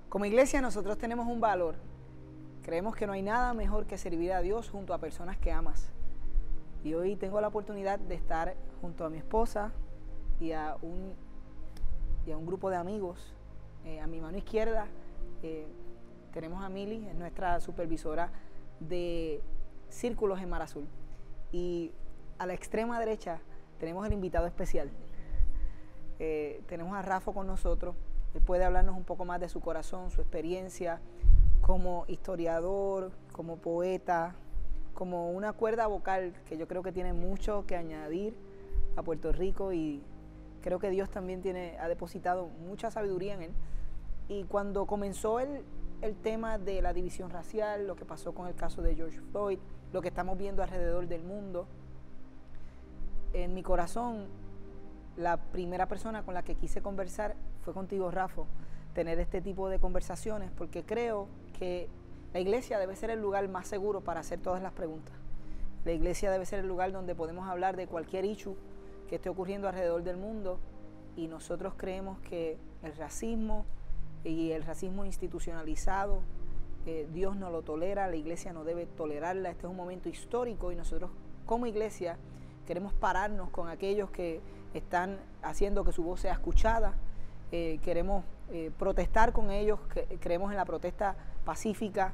Como iglesia nosotros tenemos un valor. Creemos que no hay nada mejor que servir a Dios junto a personas que amas. Y hoy tengo la oportunidad de estar junto a mi esposa y a un grupo de amigos. A mi mano izquierda tenemos a Mili, es nuestra supervisora de círculos en Mar Azul. Y a la extrema derecha tenemos el invitado especial. Tenemos a Rafa con nosotros. Él puede hablarnos un poco más de su corazón, su experiencia como historiador, como poeta, como una cuerda vocal que yo creo que tiene mucho que añadir a Puerto Rico, y creo que Dios también ha depositado mucha sabiduría en él. Y cuando comenzó el tema de la división racial, lo que pasó con el caso de George Floyd, lo que estamos viendo alrededor del mundo, en mi corazón, la primera persona con la que quise conversar fue contigo, Rafa, tener este tipo de conversaciones, porque creo que la iglesia debe ser el lugar más seguro para hacer todas las preguntas. La iglesia debe ser el lugar donde podemos hablar de cualquier issue que esté ocurriendo alrededor del mundo, y nosotros creemos que el racismo y el racismo institucionalizado, Dios no lo tolera, la iglesia no debe tolerarla. Este es un momento histórico y nosotros como iglesia queremos pararnos con aquellos que están haciendo que su voz sea escuchada. Queremos protestar con ellos, creemos en la protesta pacífica,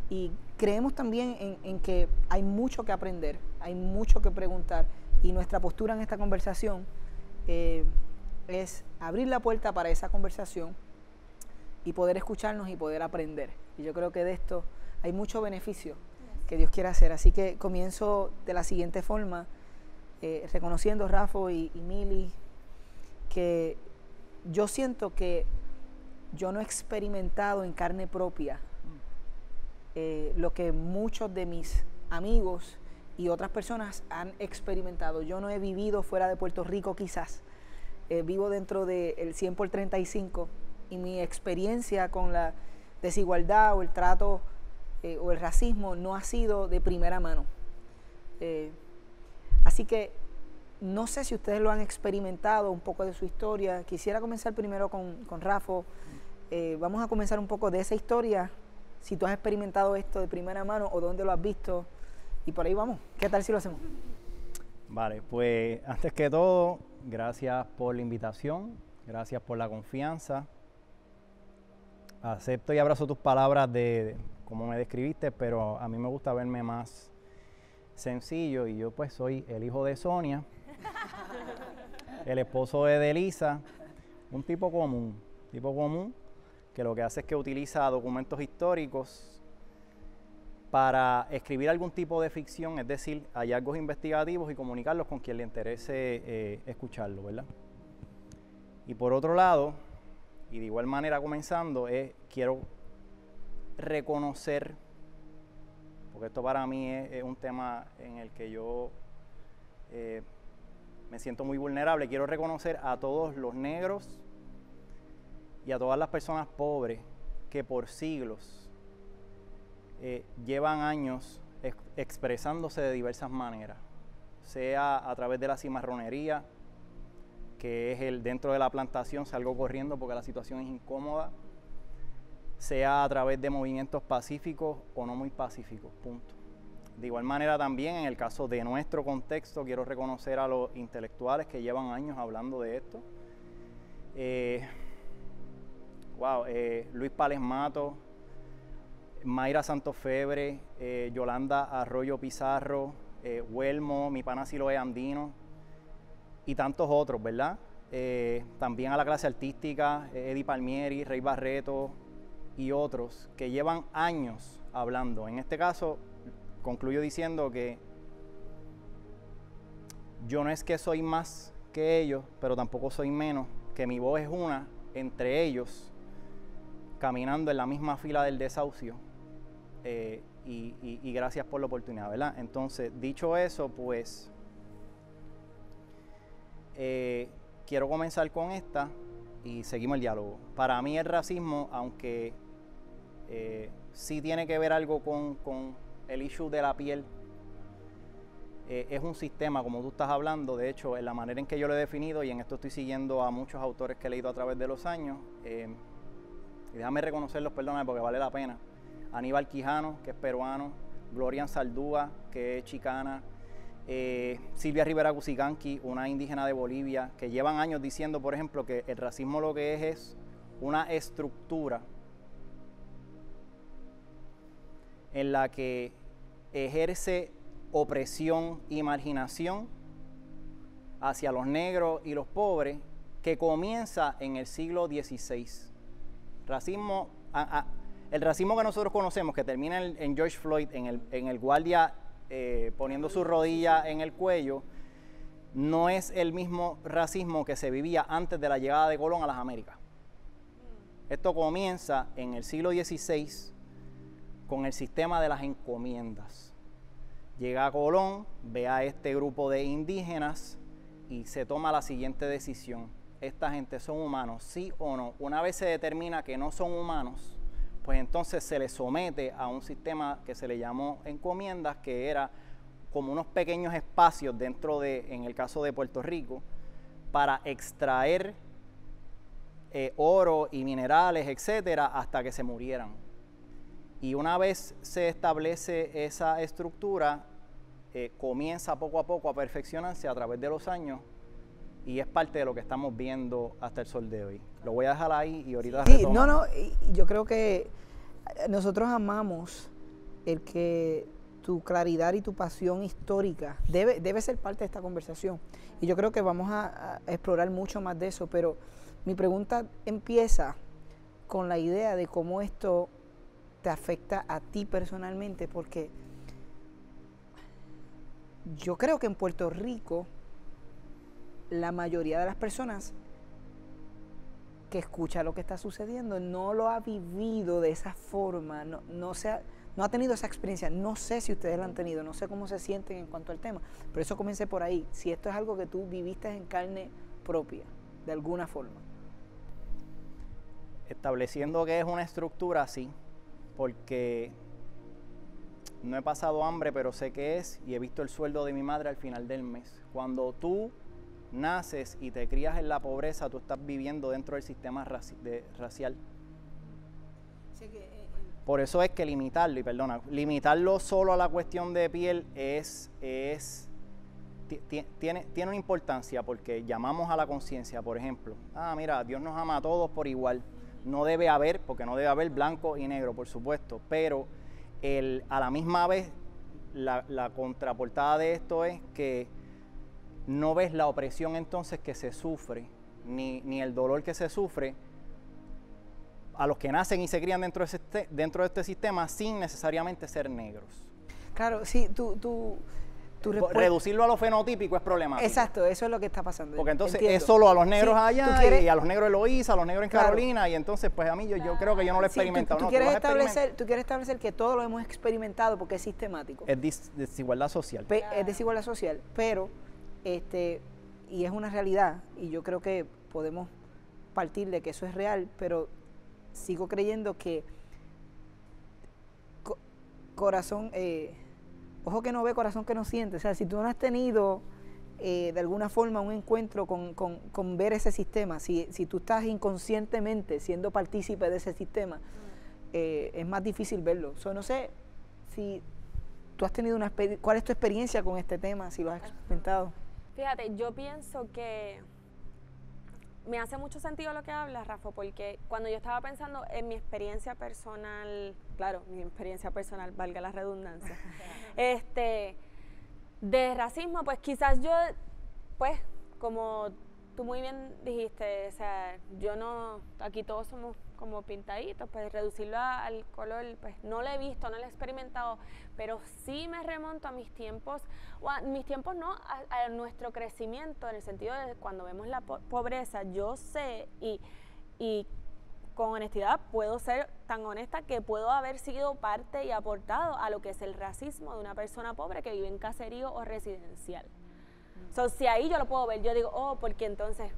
y creemos también en que hay mucho que aprender, hay mucho que preguntar, y nuestra postura en esta conversación es abrir la puerta para esa conversación y poder escucharnos y poder aprender. Y yo creo que de esto hay mucho beneficio que Dios quiere hacer. Así que comienzo de la siguiente forma, reconociendo, Rafa y Mili, que yo siento que yo no he experimentado en carne propia lo que muchos de mis amigos y otras personas han experimentado. Yo no he vivido fuera de Puerto Rico, quizás. Vivo dentro del 100 por 35, y mi experiencia con la desigualdad o el trato o el racismo no ha sido de primera mano. Así que no sé si ustedes lo han experimentado, un poco de su historia. Quisiera comenzar primero con Rafa. Vamos a comenzar un poco de esa historia, si tú has experimentado esto de primera mano o dónde lo has visto, y por ahí vamos. ¿Qué tal si lo hacemos? Vale, pues antes que todo, gracias por la invitación, gracias por la confianza. Acepto y abrazo tus palabras de cómo me describiste, pero a mí me gusta verme más sencillo, y yo pues soy el hijo de Sonia, el esposo de Delisa, un tipo común, que lo que hace es que utiliza documentos históricos para escribir algún tipo de ficción, es decir, hallazgos investigativos, y comunicarlos con quien le interese escucharlo, ¿verdad? Y por otro lado, y de igual manera comenzando, quiero reconocer, porque esto para mí es un tema en el que yo me siento muy vulnerable. Quiero reconocer a todos los negros y a todas las personas pobres que por siglos llevan años expresándose de diversas maneras, sea a través de la cimarronería, que es dentro de la plantación salgo corriendo porque la situación es incómoda, sea a través de movimientos pacíficos o no muy pacíficos, punto. De igual manera también, en el caso de nuestro contexto, quiero reconocer a los intelectuales que llevan años hablando de esto. Luis Pález Mato, Mayra Santofebre, Yolanda Arroyo Pizarro, Huelmo, mi pana Siloé Andino, y tantos otros, ¿verdad? También a la clase artística, Eddie Palmieri, Rey Barreto y otros que llevan años hablando. En este caso, concluyo diciendo que yo no es que soy más que ellos, pero tampoco soy menos, que mi voz es una entre ellos, caminando en la misma fila del desahucio, y gracias por la oportunidad, ¿verdad? Entonces, dicho eso, pues quiero comenzar con esta y seguimos el diálogo. Para mí el racismo, aunque sí tiene que ver algo con el issue de la piel, es un sistema, como tú estás hablando. De hecho, en la manera en que yo lo he definido, y en esto estoy siguiendo a muchos autores que he leído a través de los años, y déjame reconocerlos, perdóname, porque vale la pena. Aníbal Quijano, que es peruano, Glorian Saldúa, que es chicana, Silvia Rivera Cusicanqui, una indígena de Bolivia, que llevan años diciendo, por ejemplo, que el racismo lo que es una estructura en la que ejerce opresión y marginación hacia los negros y los pobres, que comienza en el siglo XVI. Racismo, el racismo que nosotros conocemos, que termina en George Floyd, en el guardia poniendo su rodilla en el cuello, no es el mismo racismo que se vivía antes de la llegada de Colón a las Américas. Esto comienza en el siglo XVI con el sistema de las encomiendas. Llega Colón, ve a este grupo de indígenas y se toma la siguiente decisión. ¿Esta gente son humanos, sí o no? Una vez se determina que no son humanos, pues entonces se les somete a un sistema que se le llamó encomiendas, que era como unos pequeños espacios dentro de, en el caso de Puerto Rico, para extraer oro y minerales, etcétera, hasta que se murieran. Y una vez se establece esa estructura, comienza poco a poco a perfeccionarse a través de los años, y es parte de lo que estamos viendo hasta el sol de hoy. Lo voy a dejar ahí y ahorita sí, retomamos. yo creo que nosotros amamos el que tu claridad y tu pasión histórica debe ser parte de esta conversación. Y yo creo que vamos a explorar mucho más de eso, pero mi pregunta empieza con la idea de cómo esto te afecta a ti personalmente, porque yo creo que en Puerto Rico la mayoría de las personas que escucha lo que está sucediendo no lo ha vivido de esa forma, no ha tenido esa experiencia. No sé si ustedes la han tenido, no sé cómo se sienten en cuanto al tema, pero eso comencé por ahí. Si esto es algo que tú viviste en carne propia, de alguna forma. Estableciendo que es una estructura, sí, porque no he pasado hambre, pero sé que es, y he visto el sueldo de mi madre al final del mes. Cuando tú naces y te crías en la pobreza, tú estás viviendo dentro del sistema racial. Sí, por eso es que limitarlo, y perdona, limitarlo solo a la cuestión de piel tiene una importancia, porque llamamos a la conciencia, por ejemplo. Mira, Dios nos ama a todos por igual. No debe haber, porque no debe haber blanco y negro, por supuesto, pero a la misma vez la contraportada de esto es que no ves la opresión entonces que se sufre, ni el dolor que se sufre a los que nacen y se crían dentro de este sistema sin necesariamente ser negros. Claro, sí, reducirlo a lo fenotípico es problemático. Exacto, eso es lo que está pasando. Porque entonces Entiendo. es solo a los negros allá y a los negros de Loíza, a los negros en claro. Carolina, y entonces pues a mí yo creo que yo no lo he experimentado. Tú quieres establecer que todo lo hemos experimentado porque es sistemático. Es desigualdad social. Es desigualdad social, pero y es una realidad, y yo creo que podemos partir de que eso es real, pero sigo creyendo que corazón, ojo que no ve, corazón que no siente. O sea, si tú no has tenido de alguna forma un encuentro con ver ese sistema, si tú estás inconscientemente siendo partícipe de ese sistema, es más difícil verlo. No sé si tú has tenido ¿cuál es tu experiencia con este tema, si lo has experimentado? Fíjate, yo pienso que me hace mucho sentido lo que hablas, Rafa, porque cuando yo estaba pensando en mi experiencia personal, claro, mi experiencia personal, valga la redundancia, de racismo, pues quizás yo, pues, como tú muy bien dijiste, o sea, yo no, aquí todos somos como pintaditos, pues reducirlo al color, pues no lo he visto, no lo he experimentado, pero sí me remonto a mis tiempos, a nuestro crecimiento, en el sentido de cuando vemos la pobreza. Yo sé y con honestidad puedo ser tan honesta que puedo haber sido parte y aportado a lo que es el racismo de una persona pobre que vive en caserío o residencial. So, si ahí yo lo puedo ver, yo digo, porque entonces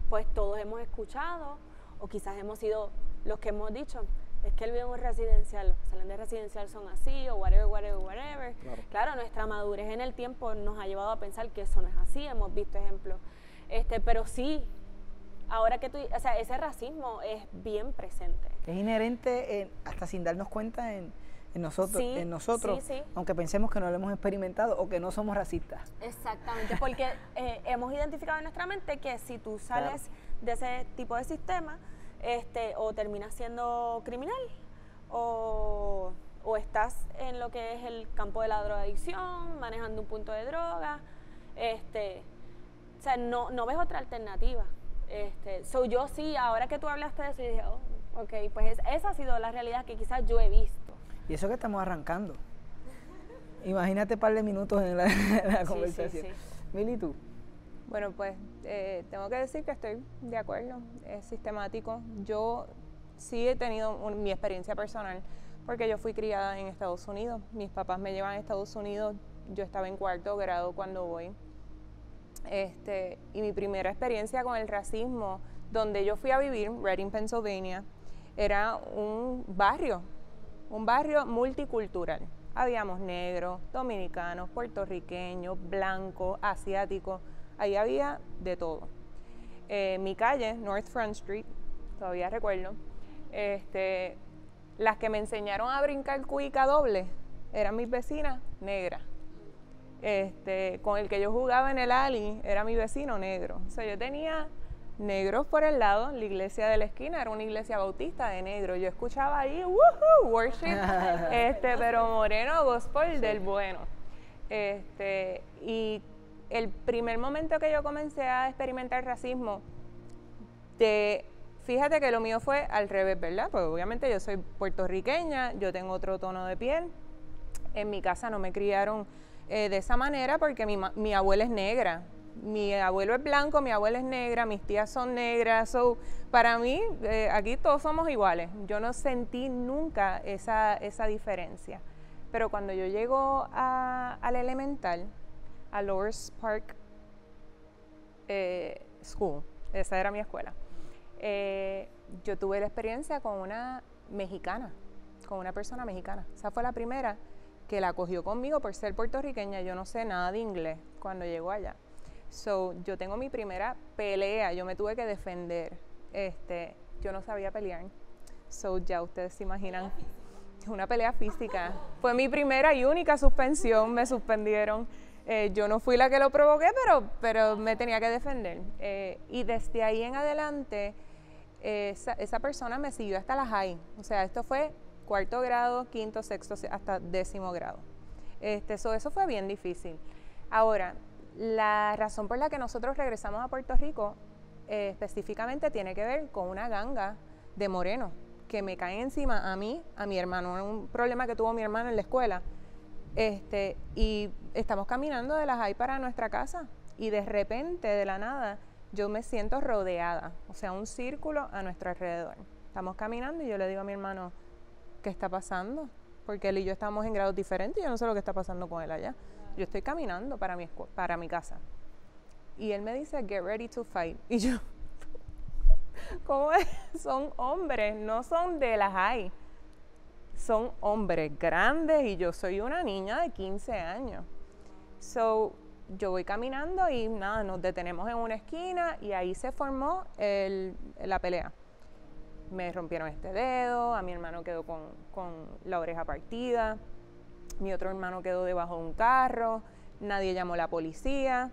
pues todos hemos escuchado, o quizás hemos sido los que hemos dicho, es que él vive en un residencial, los que salen de residencial son así, o whatever. Claro, nuestra madurez en el tiempo nos ha llevado a pensar que eso no es así, hemos visto ejemplos, pero sí, ahora que tú, o sea, ese racismo es bien presente. Es inherente, hasta sin darnos cuenta en nosotros, Sí. aunque pensemos que no lo hemos experimentado o que no somos racistas. Exactamente, porque hemos identificado en nuestra mente que si tú sales de ese tipo de sistema, o terminas siendo criminal, o estás en lo que es el campo de la drogadicción, manejando un punto de droga, o sea, no ves otra alternativa. Yo sí, ahora que tú hablaste de eso, yo dije, oh, ok, pues esa ha sido la realidad que quizás yo he visto. Y eso que estamos arrancando. Imagínate un par de minutos en la conversación. Sí. Mili, ¿tú? Bueno, pues tengo que decir que estoy de acuerdo, es sistemático. Yo sí he tenido mi experiencia personal, porque yo fui criada en Estados Unidos. Mis papás me llevan a Estados Unidos, yo estaba en 4º grado cuando voy. Y mi primera experiencia con el racismo, donde yo fui a vivir, Reading, Pennsylvania, era un barrio multicultural. Habíamos negros, dominicanos, puertorriqueños, blancos, asiáticos, ahí había de todo. Mi calle, North Front Street, todavía recuerdo, las que me enseñaron a brincar cuica doble eran mis vecinas negras. Con el que yo jugaba en el alley era mi vecino negro. O sea, yo tenía negros por el lado, la iglesia de la esquina era una iglesia bautista de negro. Yo escuchaba ahí, woohoo, worship, pero moreno gospel del bueno. Y el primer momento que yo comencé a experimentar racismo, fíjate que lo mío fue al revés, ¿verdad? Pues obviamente yo soy puertorriqueña, yo tengo otro tono de piel. En mi casa no me criaron de esa manera porque mi abuela es negra. Mi abuelo es blanco, mi abuela es negra, mis tías son negras. So, para mí, aquí todos somos iguales. Yo no sentí nunca esa diferencia. Pero cuando yo llego al elemental, a Lowers Park School, esa era mi escuela, yo tuve la experiencia con una mexicana, con una persona mexicana. Esa fue la primera que la acogió conmigo por ser puertorriqueña. Yo no sé nada de inglés cuando llegó allá. So, yo tengo mi primera pelea, yo me tuve que defender. Yo no sabía pelear. So, ya ustedes se imaginan, una pelea física. Fue mi primera y única suspensión, me suspendieron. Yo no fui la que lo provoqué, pero me tenía que defender. Y desde ahí en adelante, esa persona me siguió hasta la high. O sea, esto fue 4º grado, 5º, 6º, hasta 10º grado. Eso fue bien difícil. Ahora, la razón por la que nosotros regresamos a Puerto Rico específicamente tiene que ver con una ganga de morenos que me caen encima a mí, a mi hermano, un problema que tuvo mi hermano en la escuela. Y estamos caminando de la high para nuestra casa y de repente, de la nada, yo me siento rodeada, o sea, un círculo a nuestro alrededor. Estamos caminando y yo le digo a mi hermano, ¿qué está pasando? Porque él y yo estamos en grados diferentes y yo no sé lo que está pasando con él allá. Yo estoy caminando para mi casa. Y él me dice, get ready to fight. Y yo, ¿cómo es? Son hombres, no son de la high. Son hombres grandes y yo soy una niña de 15 años. So, yo voy caminando y nada, nos detenemos en una esquina y ahí se formó la pelea. Me rompieron este dedo, a mi hermano quedó con la oreja partida. Mi otro hermano quedó debajo de un carro, nadie llamó a la policía,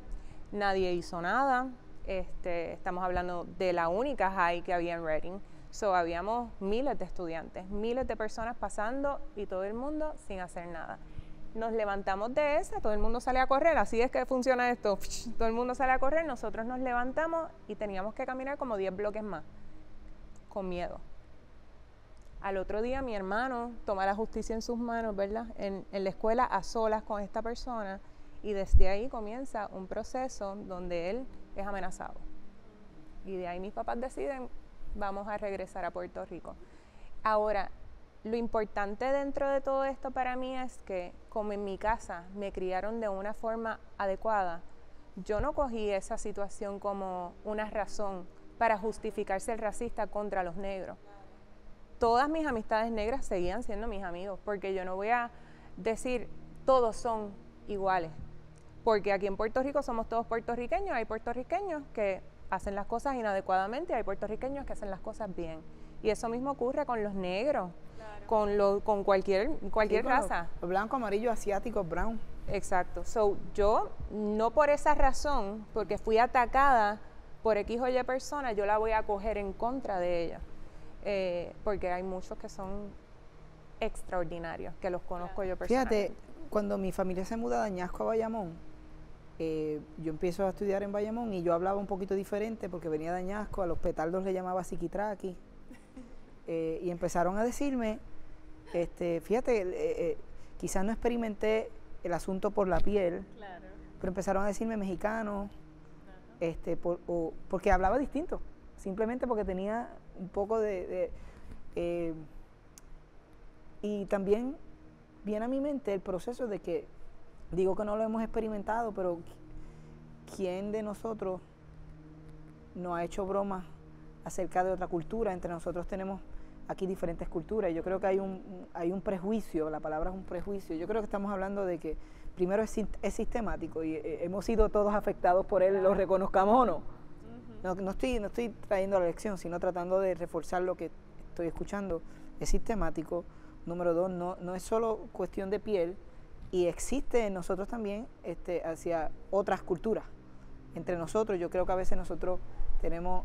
nadie hizo nada. Estamos hablando de la única high que había en Reading. So, habíamos miles de estudiantes, miles de personas pasando y todo el mundo sin hacer nada. Nos levantamos de esa, todo el mundo sale a correr, así es que funciona esto. Todo el mundo sale a correr, nosotros nos levantamos y teníamos que caminar como 10 bloques más, con miedo. Al otro día mi hermano toma la justicia en sus manos, ¿verdad? En la escuela a solas con esta persona y desde ahí comienza un proceso donde él es amenazado. Y de ahí mis papás deciden, vamos a regresar a Puerto Rico. Ahora, lo importante dentro de todo esto para mí es que como en mi casa me criaron de una forma adecuada, yo no cogí esa situación como una razón para justificar ser racista contra los negros. Todas mis amistades negras seguían siendo mis amigos, porque yo no voy a decir todos son iguales, porque aquí en Puerto Rico somos todos puertorriqueños, hay puertorriqueños que hacen las cosas inadecuadamente y hay puertorriqueños que hacen las cosas bien. Y eso mismo ocurre con los negros, con cualquier raza. Los blancos, amarillos, asiáticos, brown. Exacto. So, yo, no por esa razón, porque fui atacada por X o Y persona, yo la voy a coger en contra de ella. Porque hay muchos que son extraordinarios, que los conozco yo personalmente. Fíjate, cuando mi familia se muda de Añasco a Bayamón, yo empiezo a estudiar en Bayamón y yo hablaba un poquito diferente porque venía de Añasco, a los petardos le llamaba psiquitraqui. Y empezaron a decirme, fíjate, quizás no experimenté el asunto por la piel, pero empezaron a decirme mexicano, porque hablaba distinto, simplemente porque tenía un poco y también viene a mi mente el proceso de que, digo que no lo hemos experimentado, pero ¿quién de nosotros no ha hecho bromas acerca de otra cultura? Entre nosotros tenemos aquí diferentes culturas y yo creo que hay un prejuicio, la palabra es un prejuicio. Yo creo que estamos hablando de que primero es sistemático y hemos sido todos afectados por él, lo reconozcamos o no. No estoy trayendo la lección, sino tratando de reforzar lo que estoy escuchando. Es sistemático. Número 2, no es solo cuestión de piel y existe en nosotros también hacia otras culturas. Entre nosotros, yo creo que a veces nosotros tenemos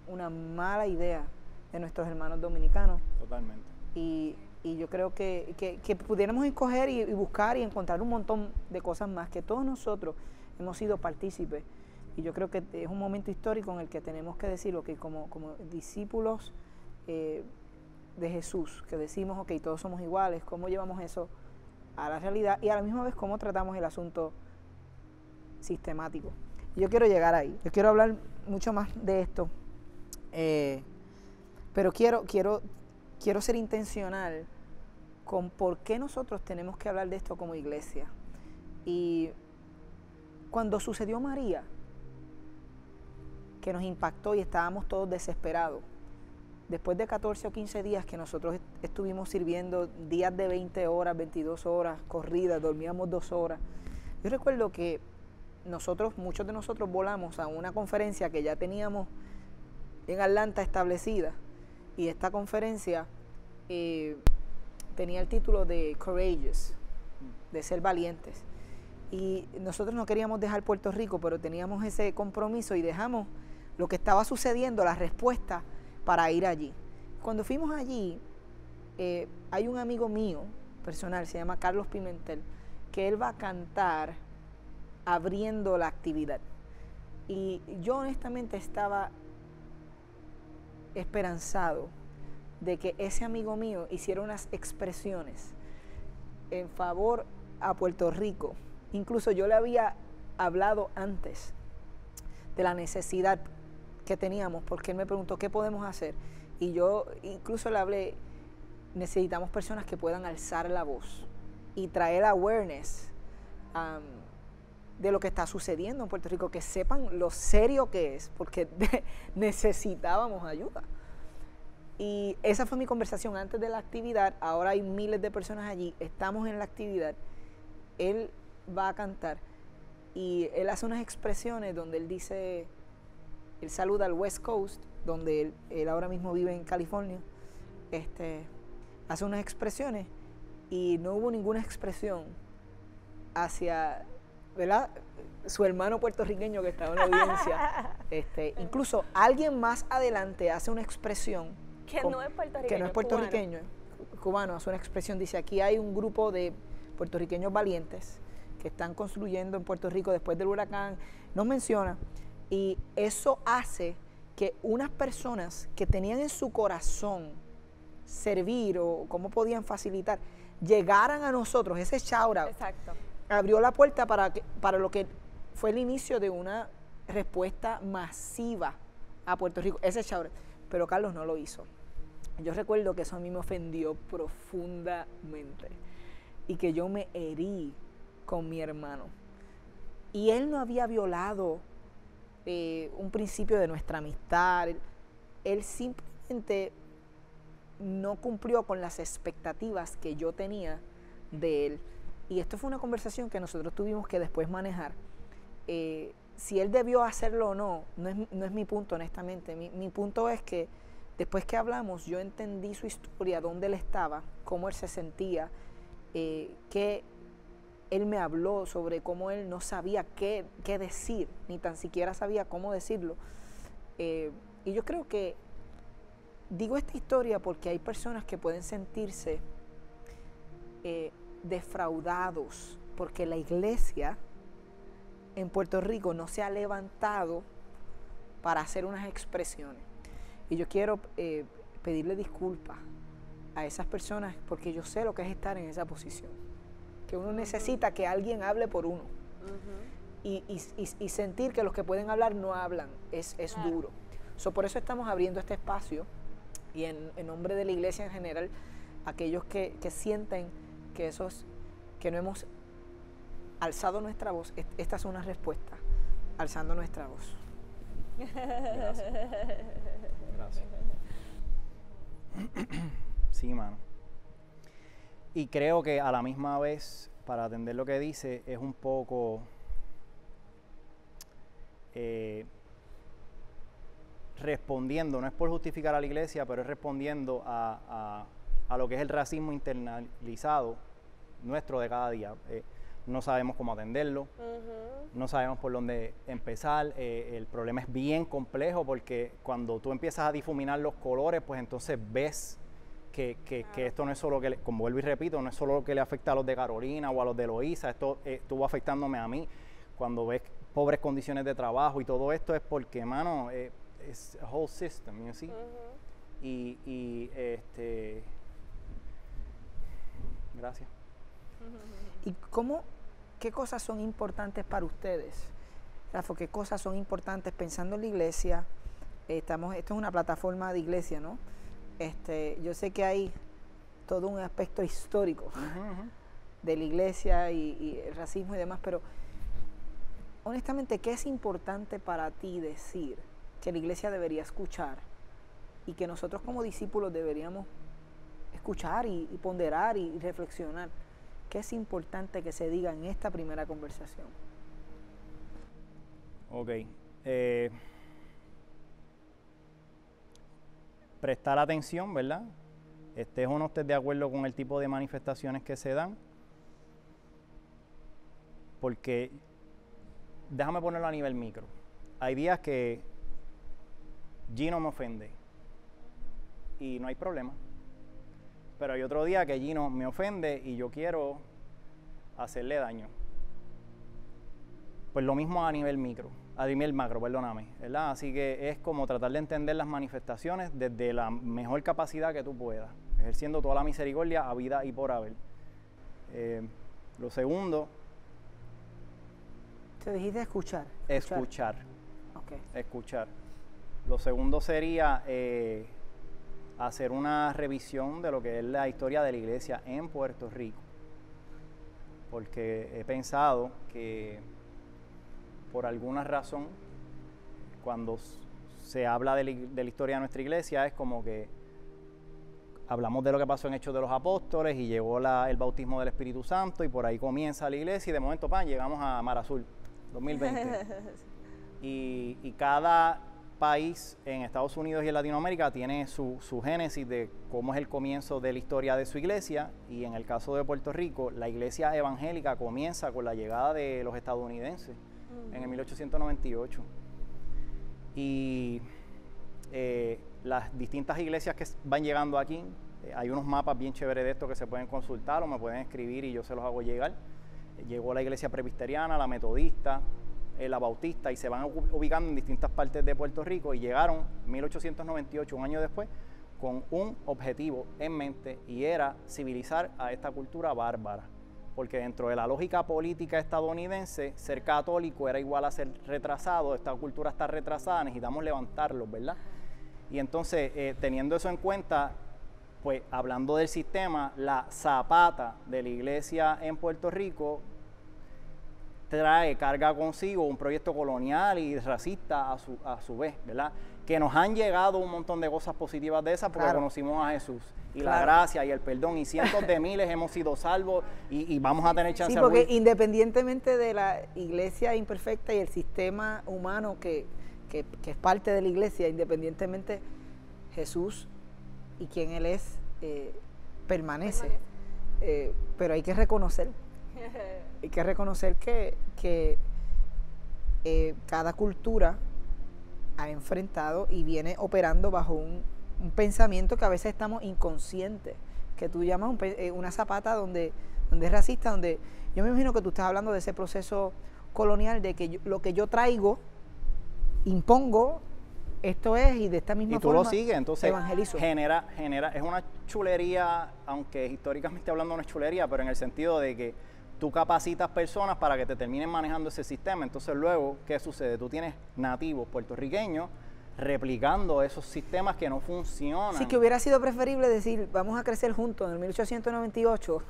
una mala idea de nuestros hermanos dominicanos. Totalmente. Y yo creo que pudiéramos escoger y buscar y encontrar un montón de cosas más, que todos nosotros hemos sido partícipes. Y yo creo que es un momento histórico en el que tenemos que decir, ok, como discípulos de Jesús, que decimos, ok, todos somos iguales, ¿cómo llevamos eso a la realidad? Y a la misma vez, ¿cómo tratamos el asunto sistemático? Yo quiero llegar ahí, yo quiero hablar mucho más de esto, pero quiero ser intencional con por qué nosotros tenemos que hablar de esto como iglesia. Y cuando sucedió María, que nos impactó y estábamos todos desesperados, después de 14 o 15 días que nosotros estuvimos sirviendo, días de 20 horas, 22 horas, corridas, dormíamos 2 horas. Yo recuerdo que muchos de nosotros volamos a una conferencia que ya teníamos en Atlanta establecida, y esta conferencia tenía el título de Courageous, de ser valientes. Y nosotros no queríamos dejar Puerto Rico, pero teníamos ese compromiso y dejamos lo que estaba sucediendo, la respuesta, para ir allí. Cuando fuimos allí, hay un amigo mío personal, se llama Carlos Pimentel, que él va a cantar abriendo la actividad. Y yo honestamente estaba esperanzado de que ese amigo mío hiciera unas expresiones en favor a Puerto Rico. Incluso yo le había hablado antes de la necesidad que teníamos, porque él me preguntó qué podemos hacer, y yo incluso le hablé, necesitamos personas que puedan alzar la voz y traer awareness de lo que está sucediendo en Puerto Rico, que sepan lo serio que es, porque necesitábamos ayuda. Y esa fue mi conversación antes de la actividad. Ahora hay miles de personas allí, estamos en la actividad, él va a cantar y él hace unas expresiones donde él dice, él saluda al West Coast, donde él ahora mismo vive en California, hace unas expresiones y no hubo ninguna expresión hacia, ¿verdad?, su hermano puertorriqueño que estaba en la audiencia. Incluso alguien más adelante hace una expresión que no es puertorriqueño, que no es puertorriqueño, cubano, hace una expresión, dice, aquí hay un grupo de puertorriqueños valientes que están construyendo en Puerto Rico después del huracán, nos menciona, y eso hace que unas personas que tenían en su corazón servir o cómo podían facilitar, llegaran a nosotros, ese shout out. Exacto. Abrió la puerta para lo que fue el inicio de una respuesta masiva a Puerto Rico, ese shout out. Pero Carlos no lo hizo. Yo recuerdo que eso a mí me ofendió profundamente y que yo me herí con mi hermano. Y él no había violado un principio de nuestra amistad. Él simplemente no cumplió con las expectativas que yo tenía de él. Y esto fue una conversación que nosotros tuvimos que después manejar. si él debió hacerlo o no, no es mi punto, honestamente. Mi punto es que después que hablamos, yo entendí su historia, dónde él estaba, cómo él se sentía, que él me habló sobre cómo él no sabía qué decir, ni tan siquiera sabía cómo decirlo. Y yo creo que digo esta historia porque hay personas que pueden sentirse defraudados porque la iglesia en Puerto Rico no se ha levantado para hacer unas expresiones. Y yo quiero pedirle disculpas a esas personas porque yo sé lo que es estar en esa posición. Que uno necesita que alguien hable por uno. Y sentir que los que pueden hablar no hablan, es duro. Por eso estamos abriendo este espacio y en nombre de la iglesia en general, aquellos que sienten que no hemos alzado nuestra voz, esta es una respuesta, alzando nuestra voz. Gracias. Gracias. Sí, mano. Y creo que a la misma vez, para atender lo que dice, es un poco respondiendo, no es por justificar a la iglesia, pero es respondiendo a lo que es el racismo internalizado nuestro de cada día. No sabemos cómo atenderlo, no sabemos por dónde empezar. El problema es bien complejo porque cuando tú empiezas a difuminar los colores, pues entonces ves que esto no es solo que, como vuelvo y repito, no es solo lo que le afecta a los de Carolina o a los de Loíza, esto estuvo afectándome a mí. Cuando ves pobres condiciones de trabajo y todo esto es porque, mano, es a whole system, you see? Gracias. ¿Y qué cosas son importantes para ustedes? Rafa, ¿qué cosas son importantes pensando en la iglesia? Esto es una plataforma de iglesia, ¿no? Yo sé que hay todo un aspecto histórico de la iglesia y el racismo y demás, pero honestamente, ¿qué es importante para ti decir que la iglesia debería escuchar y que nosotros como discípulos deberíamos escuchar y ponderar y reflexionar? ¿Qué es importante que se diga en esta primera conversación? Ok. Prestar atención, ¿verdad? Estés o no estés de acuerdo con el tipo de manifestaciones que se dan. Porque, déjame ponerlo a nivel micro. Hay días que Gino me ofende y no hay problema. Pero hay otro día que Gino me ofende y yo quiero hacerle daño. Pues lo mismo a nivel macro, perdóname, ¿verdad? Así que es como tratar de entender las manifestaciones desde la mejor capacidad que tú puedas, ejerciendo toda la misericordia a vida y por haber. Lo segundo... Te dijiste escuchar. Escuchar. Okay. Escuchar. Lo segundo sería hacer una revisión de lo que es la historia de la iglesia en Puerto Rico. Porque he pensado que por alguna razón, cuando se habla de la historia de nuestra iglesia, es como que hablamos de lo que pasó en Hechos de los Apóstoles y llegó el bautismo del Espíritu Santo y por ahí comienza la iglesia y de momento, llegamos a Mar Azul 2020. y cada país en Estados Unidos y en Latinoamérica tiene su génesis de cómo es el comienzo de la historia de su iglesia, y en el caso de Puerto Rico, la iglesia evangélica comienza con la llegada de los estadounidenses en el 1898. Y las distintas iglesias que van llegando aquí, hay unos mapas bien chéveres de esto que se pueden consultar o me pueden escribir y yo se los hago llegar. Llegó la iglesia presbiteriana, la metodista, la bautista, y se van ubicando en distintas partes de Puerto Rico, y llegaron en 1898, un año después, con un objetivo en mente, y era civilizar a esta cultura bárbara, porque dentro de la lógica política estadounidense, ser católico era igual a ser retrasado. Esta cultura está retrasada, necesitamos levantarlos, ¿verdad? Y entonces, teniendo eso en cuenta, pues hablando del sistema, la zapata de la iglesia en Puerto Rico carga consigo un proyecto colonial y racista a su vez, ¿verdad? que nos han llegado un montón de cosas positivas de esas porque Claro. conocimos a Jesús. Y la Claro. gracia y el perdón, y cientos de miles hemos sido salvos y vamos a tener chance Sí, de porque volver. independientemente de la iglesia imperfecta y el sistema humano que es parte de la iglesia, independientemente, Jesús y quien Él es, permanece. Pero hay que reconocer que cada cultura ha enfrentado y viene operando bajo un pensamiento que a veces estamos inconscientes, que tú llamas una zapata donde es racista, donde yo me imagino que tú estás hablando de ese proceso colonial, de que lo que yo traigo, impongo, esto es, y de esta misma Y tú forma lo sigues, entonces evangelizo. genera, es una chulería, aunque históricamente hablando no es chulería, pero en el sentido de que tú capacitas personas para que te terminen manejando ese sistema. Entonces luego, ¿qué sucede? Tú tienes nativos puertorriqueños replicando esos sistemas que no funcionan. Sí, que hubiera sido preferible decir, vamos a crecer juntos en el 1898.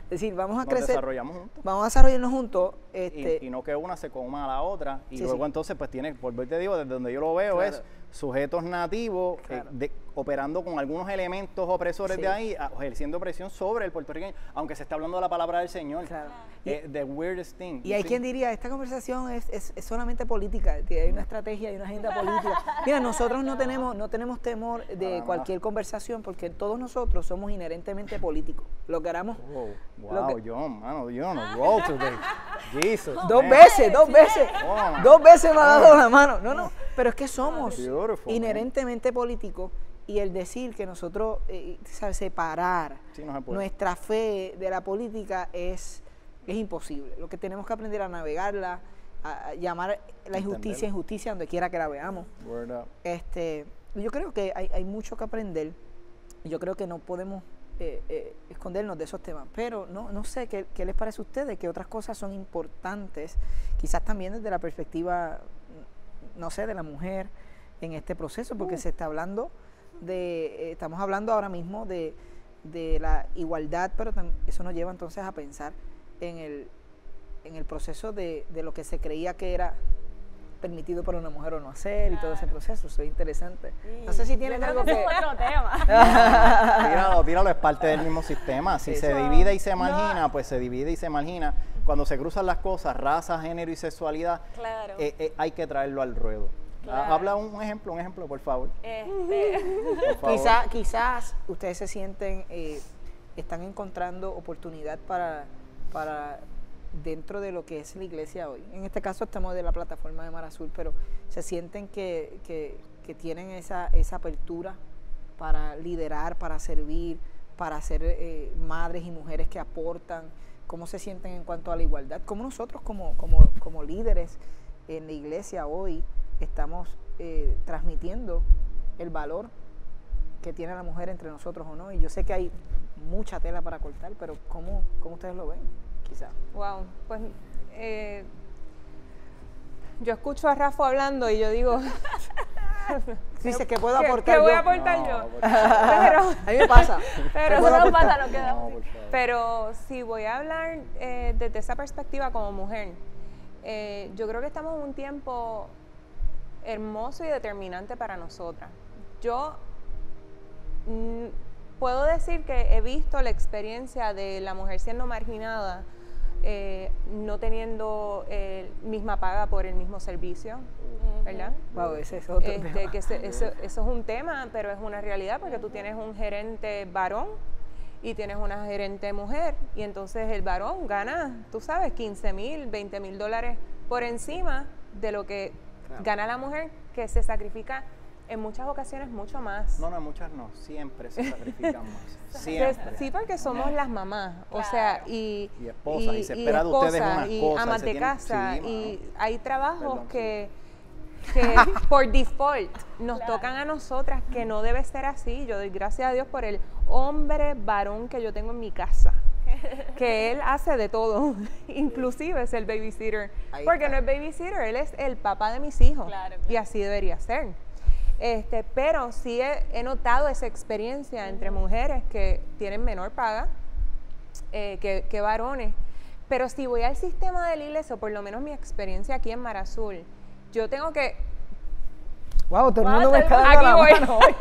Decir, vamos a Nos crecer, desarrollamos juntos. vamos a desarrollarnos juntos. Y no que una se coma a la otra. Y Sí, luego sí. entonces, pues tiene, por te digo, desde donde yo lo veo Claro. es sujetos nativos Claro. operando con algunos elementos opresores Sí. de ahí, ejerciendo presión sobre el puertorriqueño, aunque se está hablando de la palabra del Señor. Claro. The weirdest thing. Y hay Sí. quien diría, esta conversación es solamente política, hay una estrategia, hay una agenda política. Mira, nosotros no tenemos temor de Para cualquier conversación porque todos nosotros somos inherentemente políticos. Lo que haramos Wow, Lo wow, que- John, mano, John, wow today. Jesus. dos man. veces, Oh. dos veces me ha dado la mano. No, pero es que somos Beautiful, inherentemente políticos y el decir que nosotros, ¿sabes? Separar Sí, no se puede. nuestra fe de la política es imposible. Lo que tenemos que aprender a navegarla, a llamar la injusticia Entenderla. injusticia donde quiera que la veamos. Word up. Yo creo que hay mucho que aprender. Yo creo que no podemos escondernos de esos temas. Pero no sé qué les parece a ustedes, que otras cosas son importantes, quizás también desde la perspectiva, no sé, de la mujer en este proceso, porque se está hablando estamos hablando ahora mismo de la igualdad, pero eso nos lleva entonces a pensar en el proceso de lo que se creía que era permitido para una mujer o no hacer y todo ese proceso. Eso es interesante. No sé si tienen Yo creo algo que que... ese es otro tema. Tíralo, es parte del mismo sistema. Si se divide y se margina, pues se divide y se margina. Cuando se cruzan las cosas, raza, género y sexualidad, Claro. hay que traerlo al ruedo. Claro. Habla un ejemplo, por favor. Por favor. Quizás ustedes se sienten, están encontrando oportunidad para dentro de lo que es la iglesia hoy. En este caso estamos de la plataforma de Mar Azul, pero se sienten que tienen esa apertura para liderar, para servir, para ser madres y mujeres que aportan. ¿Cómo se sienten en cuanto a la igualdad? ¿Cómo nosotros como líderes en la iglesia hoy estamos transmitiendo el valor que tiene la mujer entre nosotros o no? Y yo sé que hay mucha tela para cortar, pero ¿cómo ustedes lo ven? Quizá. Wow, pues yo escucho a Rafa hablando y yo digo, Dice que puedo ¿qué aportar voy yo. a aportar No, yo? por favor. Pero, A mí me pasa. pero ¿Qué puedo Eso no aportar? pasa, no queda. No, por favor. Pero si voy a hablar desde esa perspectiva como mujer, yo creo que estamos en un tiempo hermoso y determinante para nosotras. Yo puedo decir que he visto la experiencia de la mujer siendo marginada, no teniendo misma paga por el mismo servicio, ¿verdad? Wow, ese es otro tema. Que eso es un tema, pero es una realidad porque tú tienes un gerente varón y tienes una gerente mujer y entonces el varón gana, tú sabes, $15,000, $20,000 por encima de lo que gana la mujer, que se sacrifica en muchas ocasiones mucho más. No, muchas no, siempre se sacrifican más. Siempre. Sí, porque somos las mamás, o sea, y esposas, y se espera de ustedes unas y cosas, amas se de tienen- casa, sí, y mano. hay trabajos Perdón, que por default nos tocan a nosotras, que no debe ser así. Yo doy gracias a Dios por el hombre varón que yo tengo en mi casa, que él hace de todo, inclusive es el babysitter, Ahí porque está. no es babysitter, él es el papá de mis hijos, Claro, y claro. así debería ser. Pero sí he notado esa experiencia entre mujeres que tienen menor paga que varones. Pero si voy al sistema de la iglesia, o por lo menos mi experiencia aquí en Mar Azul, yo tengo que Wow, todo el Wow, mundo me está dando aquí la voy. mano hoy.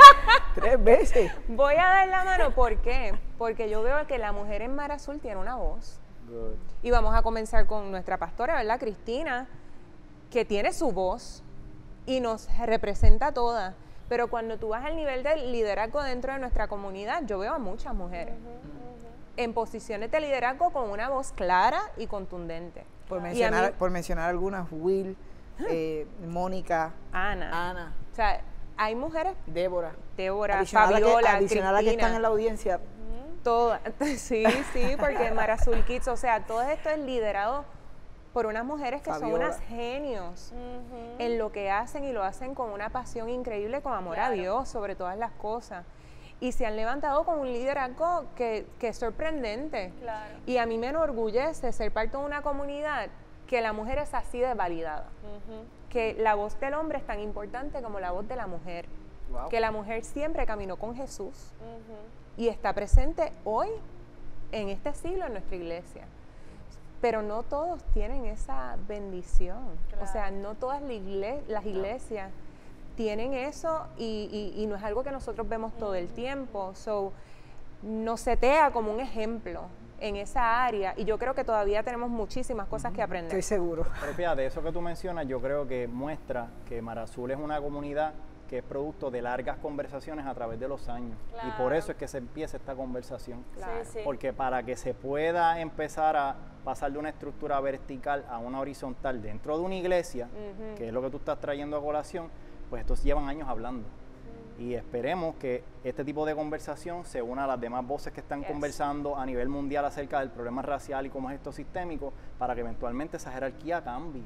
3 veces. Voy a dar la mano, ¿por qué? Porque yo veo que la mujer en Mar Azul tiene una voz. Good. Y vamos a comenzar con nuestra pastora, ¿verdad? Cristina, que tiene su voz y nos representa a todas. Pero cuando tú vas al nivel del liderazgo dentro de nuestra comunidad, yo veo a muchas mujeres en posiciones de liderazgo con una voz clara y contundente. Por Y a mí- mencionar algunas, Will, Mónica, Ana, O sea, hay mujeres, Débora. Débora, Adicional Fabiola, adicional a que Cristina, están en la audiencia. todas. Sí, porque Mar Azul Kids, o sea, todo esto es liderado por unas mujeres que son Fabiola. unas genios en lo que hacen y lo hacen con una pasión increíble, con amor a Claro. Dios sobre todas las cosas. Y se han levantado con un liderazgo que es sorprendente. Claro. Y a mí me enorgullece ser parte de una comunidad que la mujer es así de validada. Que la voz del hombre es tan importante como la voz de la mujer. Wow. Que la mujer siempre caminó con Jesús y está presente hoy en este siglo en nuestra iglesia. Pero no todos tienen esa bendición. O sea, no todas las iglesias tienen eso y no es algo que nosotros vemos todo el tiempo. So, nos setea como un ejemplo en esa área y yo creo que todavía tenemos muchísimas cosas que aprender. Estoy seguro. Pero fíjate, eso que tú mencionas, yo creo que muestra que Mar Azul es una comunidad que es producto de largas conversaciones a través de los años. Y por Claro. eso es que se empieza esta conversación. Claro. Sí, sí. Porque para que se pueda empezar a pasar de una estructura vertical a una horizontal dentro de una iglesia, que es lo que tú estás trayendo a colación, pues estos llevan años hablando. Y esperemos que este tipo de conversación se una a las demás voces que están Yes. conversando a nivel mundial acerca del problema racial y cómo es esto sistémico, para que eventualmente esa jerarquía cambie.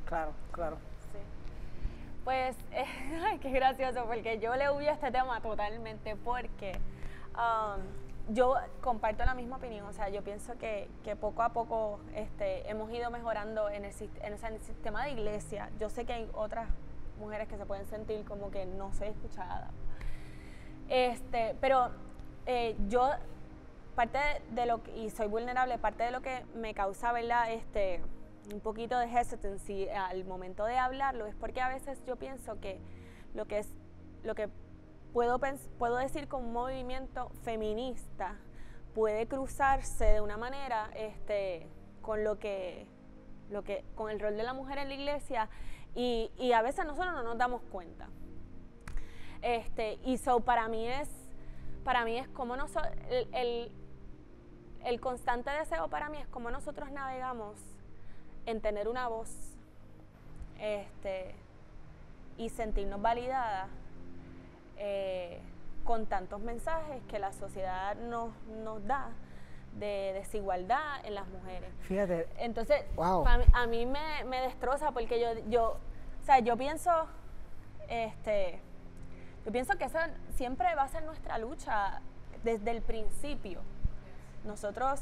Claro, claro. Sí. Pues, ay, qué gracioso, porque yo le huyo a este tema totalmente, porque yo comparto la misma opinión. O sea, yo pienso que poco a poco hemos ido mejorando en el sistema de iglesia. Yo sé que hay otras mujeres que se pueden sentir como que no soy escuchada. Pero yo, parte de lo que, y soy vulnerable, parte de lo que me causa, ¿verdad? Un poquito de hesitancy al momento de hablarlo es porque a veces yo pienso que lo que puedo decir con un movimiento feminista puede cruzarse de una manera con con el rol de la mujer en la iglesia y a veces nosotros no nos damos cuenta. Para mí es como el constante deseo para mí es como nosotros navegamos en tener una voz y sentirnos validadas con tantos mensajes que la sociedad nos da de desigualdad en las mujeres. Fíjate. Entonces, Wow. a mí me destroza porque yo pienso que eso siempre va a ser nuestra lucha desde el principio. Nosotros,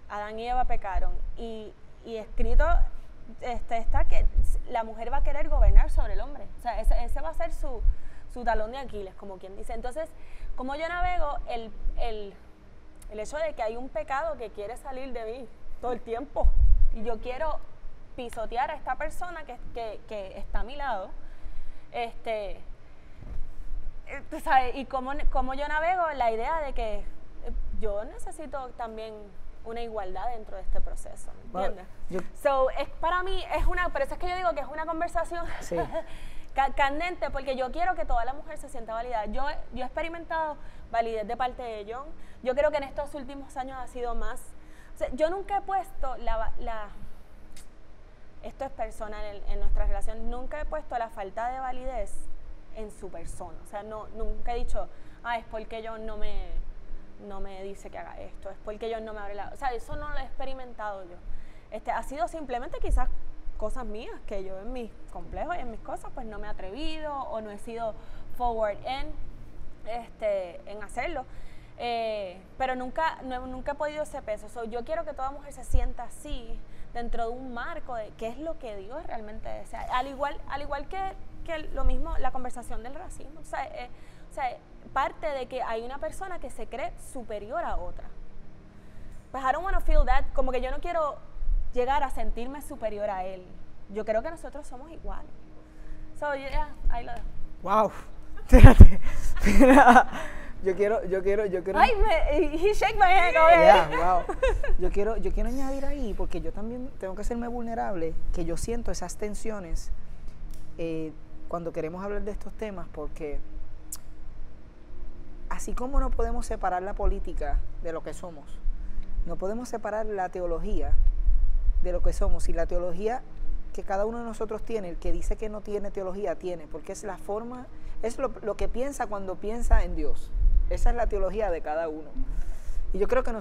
Adán y Eva pecaron y escrito está que la mujer va a querer gobernar sobre el hombre. O sea, ese va a ser su talón de Aquiles, como quien dice. Entonces, como yo navego el hecho de que hay un pecado que quiere salir de mí todo el tiempo y yo quiero pisotear a esta persona que está a mi lado, ¿sabes? Y como yo navego la idea de que yo necesito también una igualdad dentro de este proceso, ¿me entiendes? Para mí por eso es que yo digo que es una conversación Sí. candente, porque yo quiero que toda la mujer se sienta validada. Yo he experimentado validez de parte de John. Yo creo que en estos últimos años ha sido más. O sea, yo nunca he puesto esto es personal en nuestra relación, nunca he puesto la falta de validez en su persona. O sea, nunca he dicho, es porque John no me dice que haga esto, es porque John no me abre la... O sea, eso no lo he experimentado yo. Ha sido simplemente quizás cosas mías que yo en mis complejos y en mis cosas pues no me he atrevido o no he sido forward en hacerlo. Pero nunca he podido ese peso. Yo quiero que toda mujer se sienta así dentro de un marco de qué es lo que Dios realmente desea. Al igual que lo mismo la conversación del racismo. O sea, parte de que hay una persona que se cree superior a otra. Pues I don't want to feel that, como que yo no quiero llegar a sentirme superior a él. yo creo que nosotros somos iguales. So, yeah, ahí lo dejo. Wow. Espérate. Mira, yo quiero. Ay, he shake my head. Go ahead. Yeah, wow. Yo quiero añadir ahí, porque yo también tengo que serme vulnerable, que yo siento esas tensiones cuando queremos hablar de estos temas, porque así como no podemos separar la política de lo que somos, no podemos separar la teología de lo que somos, y la teología que cada uno de nosotros tiene, el que dice que no tiene teología, tiene, porque es la forma, es lo que piensa cuando piensa en Dios. Esa es la teología de cada uno. Y yo creo que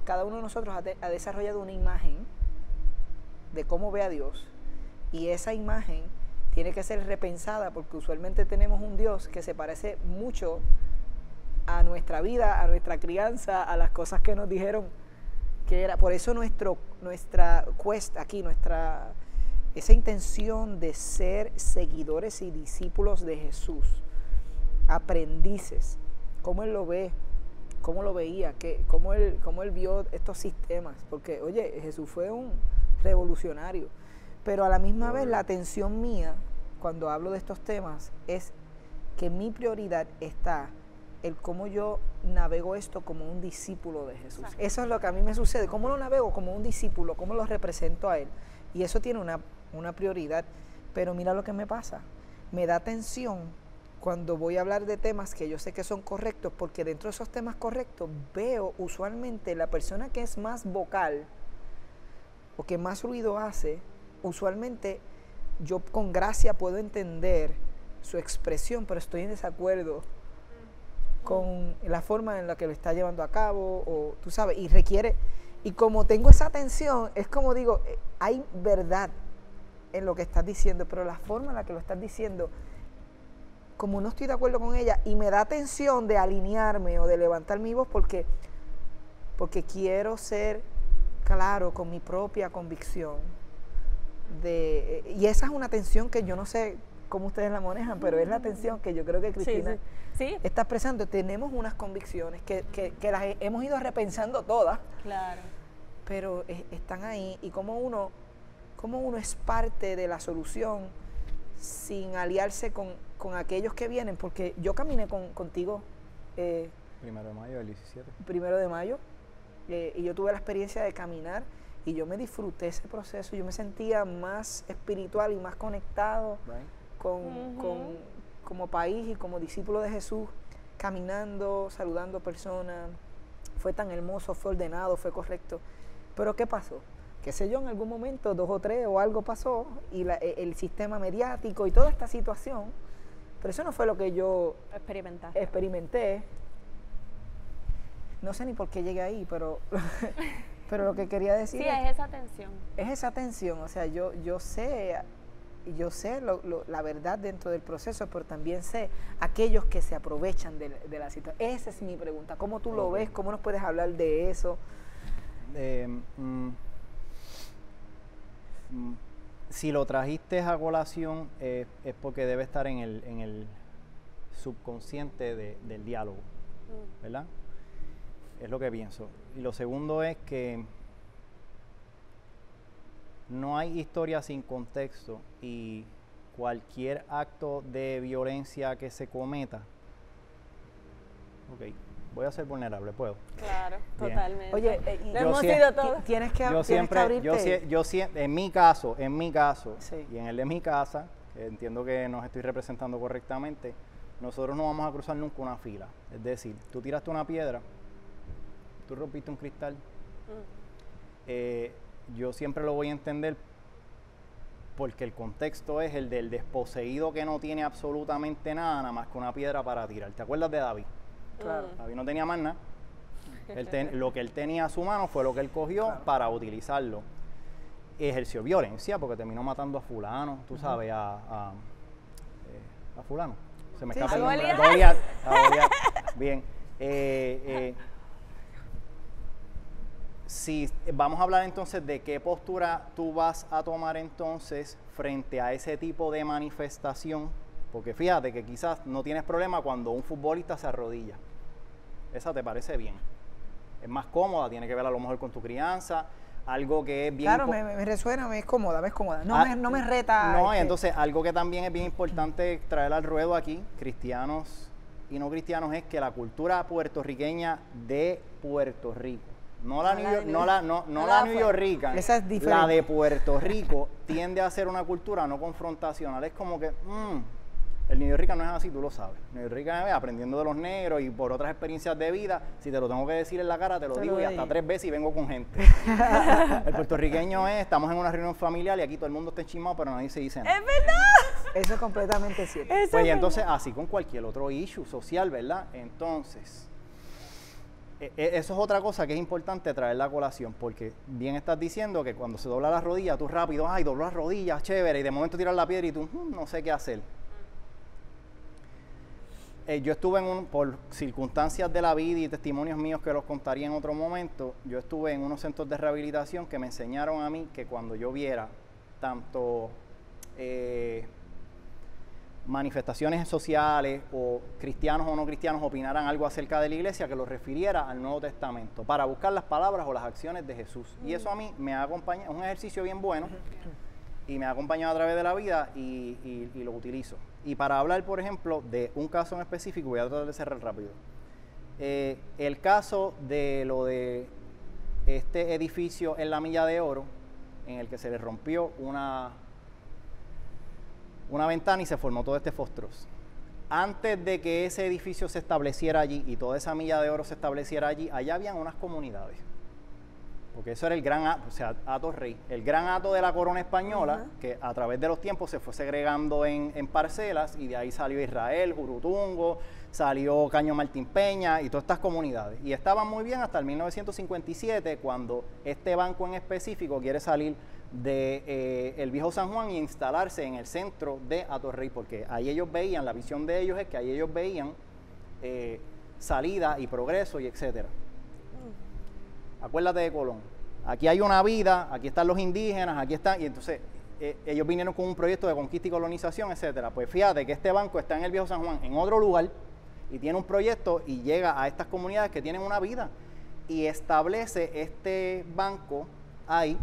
cada uno de nosotros ha desarrollado una imagen de cómo ve a Dios, y esa imagen tiene que ser repensada, porque usualmente tenemos un Dios que se parece mucho a nuestra vida, a nuestra crianza, a las cosas que nos dijeron que era. Por eso nuestra quest aquí, esa intención de ser seguidores y discípulos de Jesús, aprendices, cómo Él lo ve, cómo lo veía, cómo él vio estos sistemas, porque oye, Jesús fue un revolucionario, pero a la misma vez la atención mía cuando hablo de estos temas es que mi prioridad está el cómo yo navego esto como un discípulo de Jesús. Exacto. Eso es lo que a mí me sucede, cómo lo navego como un discípulo, cómo lo represento a Él, y eso tiene una prioridad. Pero mira lo que me pasa, me da tensión cuando voy a hablar de temas que yo sé que son correctos, porque dentro de esos temas correctos veo usualmente la persona que es más vocal o que más ruido hace, usualmente yo con gracia puedo entender su expresión, pero estoy en desacuerdo con la forma en la que lo está llevando a cabo, o tú sabes, y requiere, y como tengo esa tensión, es como digo, hay verdad en lo que estás diciendo, pero la forma en la que lo estás diciendo, como no estoy de acuerdo con ella, y me da tensión de alinearme o de levantar mi voz, porque quiero ser claro con mi propia convicción, y esa es una tensión que yo no sé cómo ustedes la manejan, pero es la tensión que yo creo que Cristina sí. está expresando. Tenemos unas convicciones que las hemos ido repensando todas, claro, pero están ahí, y cómo uno es parte de la solución sin aliarse con aquellos que vienen, porque yo caminé contigo 1 de mayo del 17. 1 de mayo, y yo tuve la experiencia de caminar, y yo me disfruté ese proceso, yo me sentía más espiritual y más conectado como país y como discípulo de Jesús, caminando, saludando personas. Fue tan hermoso, fue ordenado, fue correcto. Pero ¿qué pasó? Qué sé yo, en algún momento 2 o 3 o algo pasó, y el sistema mediático y toda esta situación, pero eso no fue lo que yo experimenté. No sé ni por qué llegué ahí, pero lo que quería decir es esa tensión. Es esa tensión, o sea, yo sé la verdad dentro del proceso, pero también sé aquellos que se aprovechan de la situación. Esa es mi pregunta. ¿Cómo tú lo ves? ¿Cómo nos puedes hablar de eso? Si lo trajiste a colación, es porque debe estar en el subconsciente del diálogo, ¿verdad? Es lo que pienso. Y lo segundo es que no hay historia sin contexto, y cualquier acto de violencia que se cometa, voy a ser vulnerable, ¿puedo? Claro, bien. Totalmente. Oye, lo hemos sido todos. Tienes que abrirte. Yo siempre, en mi caso, sí, y en el de mi casa, entiendo que nos estoy representando correctamente, nosotros no vamos a cruzar nunca una fila. Es decir, tú tiraste una piedra, tú rompiste un cristal, yo siempre lo voy a entender porque el contexto es el del desposeído que no tiene absolutamente nada más que una piedra para tirar. ¿Te acuerdas de David? Claro. David no tenía más nada. Lo que él tenía a su mano fue lo que él cogió para utilizarlo. Ejerció violencia porque terminó matando a fulano, tú sabes, a fulano. Se me escapa el nombre. Goliat. Bien. Si vamos a hablar entonces de qué postura tú vas a tomar entonces frente a ese tipo de manifestación, porque fíjate que quizás no tienes problema cuando un futbolista se arrodilla. Esa te parece bien. Es más cómoda, tiene que ver a lo mejor con tu crianza, algo que es bien Claro, me resuena, me es cómoda, me es cómoda. No me reta. No, y entonces algo que también es bien importante traer al ruedo aquí, cristianos y no cristianos, es que la cultura puertorriqueña de Puerto Rico, no la New Yorkican, esa es diferente. la de Puerto Rico tiende a ser una cultura no confrontacional. Es como que el New Yorkican no es así, tú lo sabes. New Yorkican es aprendiendo de los negros y por otras experiencias de vida. Si te lo tengo que decir en la cara, te lo digo y hasta 3 veces y vengo con gente. El puertorriqueño es, estamos en una reunión familiar y aquí todo el mundo está enchismado, pero nadie se dice nada. ¡Es verdad! Eso es completamente cierto. Pues y entonces, así con cualquier otro issue social, ¿verdad? Entonces, eso es otra cosa que es importante traer la colación, porque bien estás diciendo que cuando se dobla la rodilla, tú rápido, ay, doblo las rodillas, chévere, y de momento tiras la piedra y tú, no sé qué hacer. Yo estuve por circunstancias de la vida y testimonios míos que los contaría en otro momento, yo estuve en unos centros de rehabilitación que me enseñaron a mí que cuando yo viera tanto manifestaciones sociales o cristianos o no cristianos opinaran algo acerca de la iglesia, que lo refiriera al Nuevo Testamento para buscar las palabras o las acciones de Jesús. Y eso a mí me ha acompañado, es un ejercicio bien bueno y me ha acompañado a través de la vida y lo utilizo. Y para hablar, por ejemplo, de un caso en específico, voy a tratar de cerrar rápido. El caso de lo de este edificio en la Milla de Oro, en el que se le rompió una ventana y se formó todo este fósforos. Antes de que ese edificio se estableciera allí y toda esa Milla de Oro se estableciera allí, allá habían unas comunidades. Porque eso era el gran hato, o sea, hato rey, el gran hato de la corona española, que a través de los tiempos se fue segregando en parcelas, y de ahí salió Israel, Jurutungo, salió Caño Martín Peña y todas estas comunidades. Y estaban muy bien hasta el 1957, cuando este banco en específico quiere salir de el viejo San Juan e instalarse en el centro de Atorrey, porque ahí ellos veían, la visión de ellos es que ahí ellos veían salida y progreso y etcétera. Acuérdate de Colón. Aquí hay una vida, aquí están los indígenas, aquí están, y entonces ellos vinieron con un proyecto de conquista y colonización, etcétera. Pues fíjate que este banco está en el viejo San Juan, en otro lugar, y tiene un proyecto y llega a estas comunidades que tienen una vida y establece este banco ahí.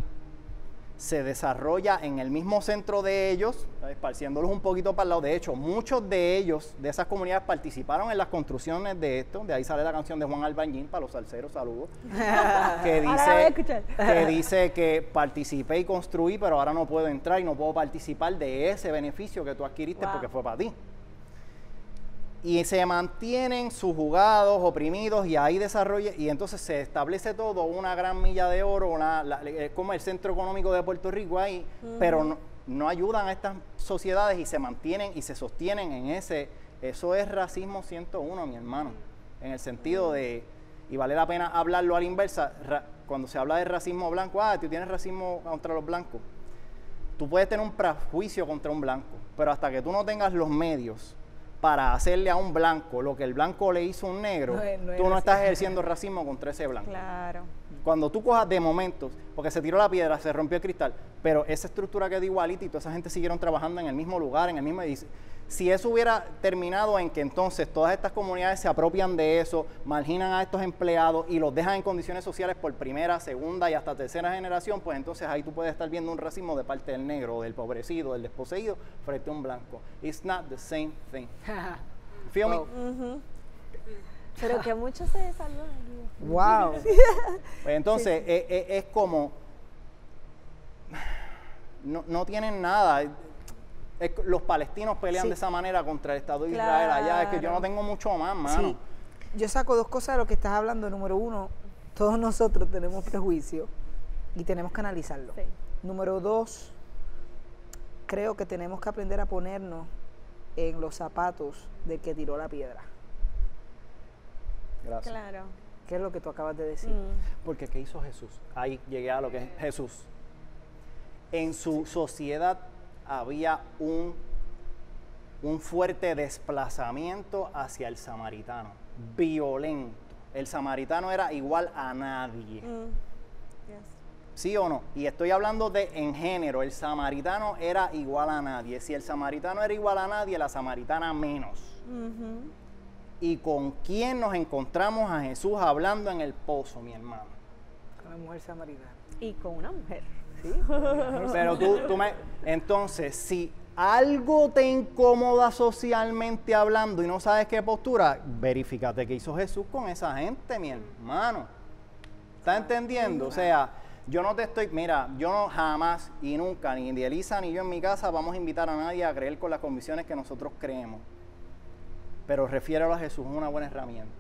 Se desarrolla en el mismo centro de ellos, esparciéndolos un poquito para el lado. De hecho, muchos de ellos, de esas comunidades, participaron en las construcciones de esto. De ahí sale la canción de Juan Albañín, para los salseros, saludos, que dice que participé y construí, pero ahora no puedo entrar y no puedo participar de ese beneficio que tú adquiriste porque fue para ti. Y se mantienen subjugados, oprimidos, y ahí desarrolla, y entonces se establece todo una gran Milla de Oro, como el centro económico de Puerto Rico ahí, pero no ayudan a estas sociedades y se mantienen y se sostienen en ese. Eso es racismo 101, mi hermano, en el sentido de, y vale la pena hablarlo a la inversa, cuando se habla de racismo blanco, tú tienes racismo contra los blancos. Tú puedes tener un prejuicio contra un blanco, pero hasta que tú no tengas los medios para hacerle a un blanco lo que el blanco le hizo a un negro, tú no estás ejerciendo racismo contra ese blanco. Claro. Cuando tú cojas de momentos, porque se tiró la piedra, se rompió el cristal, pero esa estructura quedó igualita y toda esa gente siguieron trabajando en el mismo lugar, en el mismo edificio. Si eso hubiera terminado en que entonces todas estas comunidades se apropian de eso, marginan a estos empleados y los dejan en condiciones sociales por primera, segunda y hasta tercera generación, pues entonces ahí tú puedes estar viendo un racismo de parte del negro, del empobrecido, del desposeído, frente a un blanco. It's not the same thing. Feel me? Pero que mucho se salvó. Wow. Pues entonces, es como, no tienen nada. Los palestinos pelean de esa manera contra el Estado de Israel allá. Es que yo no tengo mucho más, mano. Sí. Yo saco dos cosas de lo que estás hablando. Número uno, todos nosotros tenemos prejuicio y tenemos que analizarlo. Sí. Número dos, creo que tenemos que aprender a ponernos en los zapatos del que tiró la piedra. Gracias. Claro. ¿Qué es lo que tú acabas de decir? Porque ¿qué hizo Jesús? Ahí llegué a lo que es Jesús. En su sociedad había un fuerte desplazamiento hacia el samaritano, violento. El samaritano era igual a nadie. ¿Sí o no? Y estoy hablando de en género, el samaritano era igual a nadie. Si el samaritano era igual a nadie, la samaritana menos. ¿Y con quién nos encontramos a Jesús hablando en el pozo, mi hermano? Con la mujer samaritana. Y con una mujer. ¿Sí? Pero tú me... Entonces, si algo te incomoda socialmente hablando y no sabes qué postura, verifícate qué hizo Jesús con esa gente, mi hermano. ¿Estás entendiendo? O sea, yo no te estoy... Mira, yo no jamás y nunca, ni Elisa ni yo en mi casa, vamos a invitar a nadie a creer con las convicciones que nosotros creemos. Pero refiéralo a Jesús, es una buena herramienta.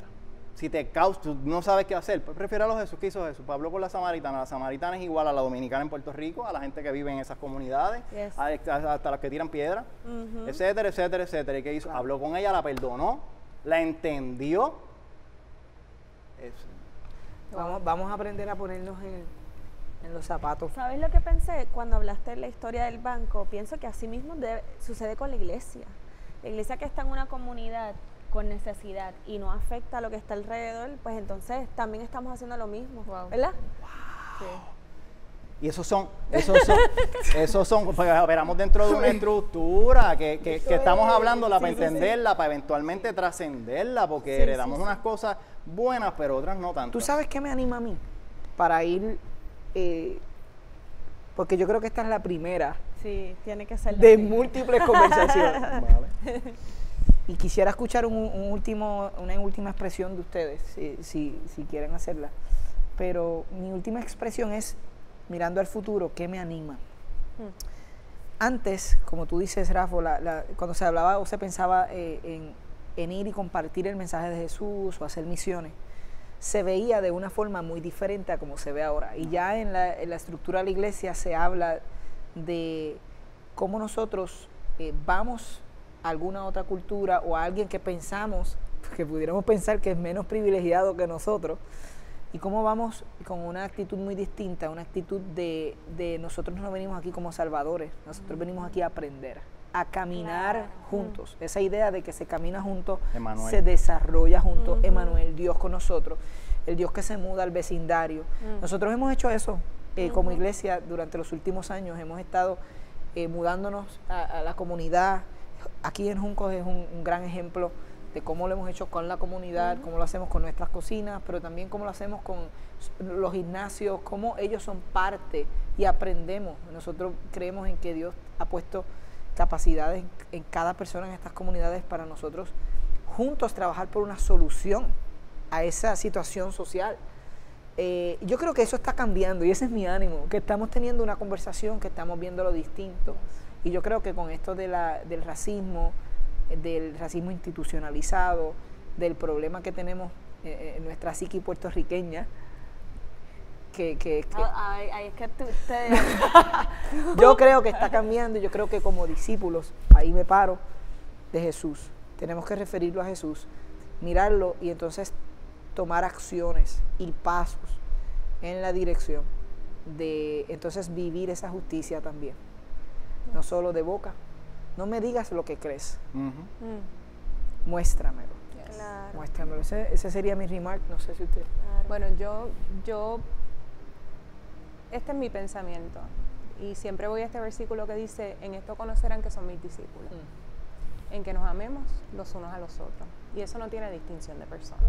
Si te causa, tú no sabes qué hacer, pues refiéralo a Jesús. ¿Qué hizo Jesús? Habló con la samaritana. La samaritana es igual a la dominicana en Puerto Rico, a la gente que vive en esas comunidades, Yes. hasta las que tiran piedra, etcétera, etcétera, etcétera. ¿Y qué hizo? Habló con ella, la perdonó, la entendió. Vamos a aprender a ponernos en los zapatos. ¿Sabes lo que pensé cuando hablaste de la historia del banco? Pienso que así mismo sucede con la iglesia. La iglesia que está en una comunidad con necesidad y no afecta a lo que está alrededor, pues entonces también estamos haciendo lo mismo, Wow. ¿verdad? Sí. Y esos son, porque operamos dentro de una estructura que estamos hablándola para entenderla, para eventualmente trascenderla, porque heredamos unas cosas buenas, pero otras no tanto. ¿Tú sabes qué me anima a mí? Para ir, porque yo creo que esta es la primera Sí, tiene que ser. de múltiples conversaciones. Vale. Y quisiera escuchar una última expresión de ustedes, si quieren hacerla. Pero mi última expresión es, mirando al futuro, ¿qué me anima? Antes, como tú dices, Rafa, cuando se hablaba o se pensaba en ir y compartir el mensaje de Jesús o hacer misiones, se veía de una forma muy diferente a como se ve ahora. Y ya en la estructura de la iglesia se habla de cómo nosotros vamos a alguna otra cultura o a alguien que pensamos, que pudiéramos pensar que es menos privilegiado que nosotros, y cómo vamos con una actitud muy distinta, una actitud de nosotros no venimos aquí como salvadores, nosotros venimos aquí a aprender, a caminar juntos. Esa idea de que se camina juntos, Emmanuel. se desarrolla juntos, Emmanuel, Dios con nosotros, el Dios que se muda al vecindario. Nosotros hemos hecho eso como iglesia durante los últimos años, hemos estado mudándonos a la comunidad. Aquí en Juncos es un gran ejemplo de cómo lo hemos hecho con la comunidad, cómo lo hacemos con nuestras cocinas, pero también cómo lo hacemos con los gimnasios, cómo ellos son parte y aprendemos. Nosotros creemos en que Dios ha puesto capacidades en cada persona en estas comunidades para nosotros juntos trabajar por una solución a esa situación social. Yo creo que eso está cambiando y ese es mi ánimo, que estamos teniendo una conversación, que estamos viendo lo distinto. Y yo creo que con esto del racismo institucionalizado, del problema que tenemos en nuestra psique puertorriqueña, Ay, es que yo creo que está cambiando. Yo creo que como discípulos, ahí me paro, de Jesús, tenemos que referirlo a Jesús, mirarlo y entonces tomar acciones y pasos en la dirección de entonces vivir esa justicia también. No solo de boca. No me digas lo que crees. Muéstramelo. Claro. Muéstramelo. Ese sería mi remark. No sé si usted... Claro. Bueno, yo, este es mi pensamiento. Y siempre voy a este versículo que dice, en esto conocerán que son mis discípulos. En que nos amemos los unos a los otros. Y eso no tiene distinción de personas.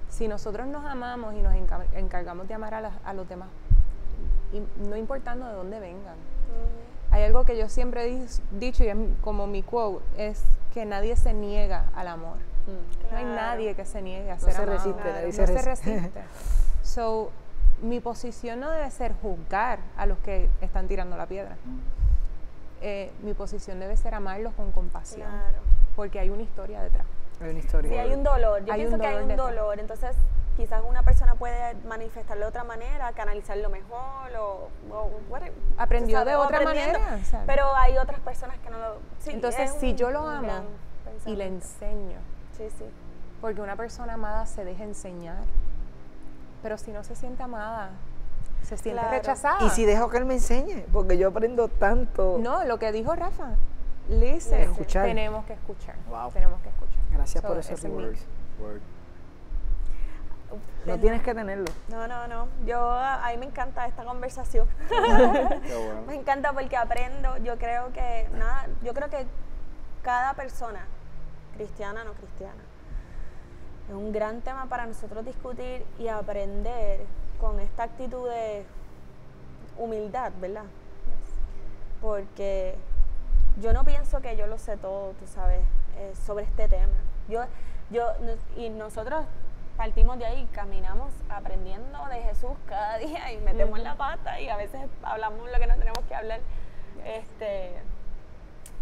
Si nosotros nos amamos y nos encargamos de amar a los demás, y no importando de dónde vengan. Hay algo que yo siempre he dicho, y es como mi quote, es que nadie se niega al amor. No hay nadie que se niegue a ser amado. Nadie No se resiste. So, mi posición no debe ser juzgar a los que están tirando la piedra. Mi posición debe ser amarlos con compasión. Claro. Porque hay una historia detrás. Hay una historia. Sí, hay un dolor. Yo Hay pienso un que hay dolor un detrás. dolor. Entonces, quizás una persona puede manifestarlo de otra manera, canalizarlo mejor o whatever. Aprendió Tú sabes, de o otra aprendiendo. manera, ¿sabes? Pero hay otras personas que no lo... Sí, Entonces, es si un- yo lo un amo gran y le pensamiento. enseño, Sí, sí. porque una persona amada se deja enseñar, pero si no se siente amada, se siente Claro. rechazada. Y si dejo que él me enseñe, porque yo aprendo tanto. No, lo que dijo Rafa, listen, Escuchar. tenemos que escuchar, Wow. tenemos que escuchar. Gracias So, por esos ese es mi- words. Word. No tienes que tenerlo. No. A mí me encanta esta conversación. Qué bueno. Me encanta porque aprendo. Yo creo que cada persona, cristiana o no cristiana, es un gran tema para nosotros discutir y aprender con esta actitud de humildad, ¿verdad? Porque yo no pienso que yo lo sé todo, tú sabes, sobre este tema. Y nosotros partimos de ahí, caminamos aprendiendo de Jesús cada día y metemos la pata y a veces hablamos lo que no tenemos que hablar.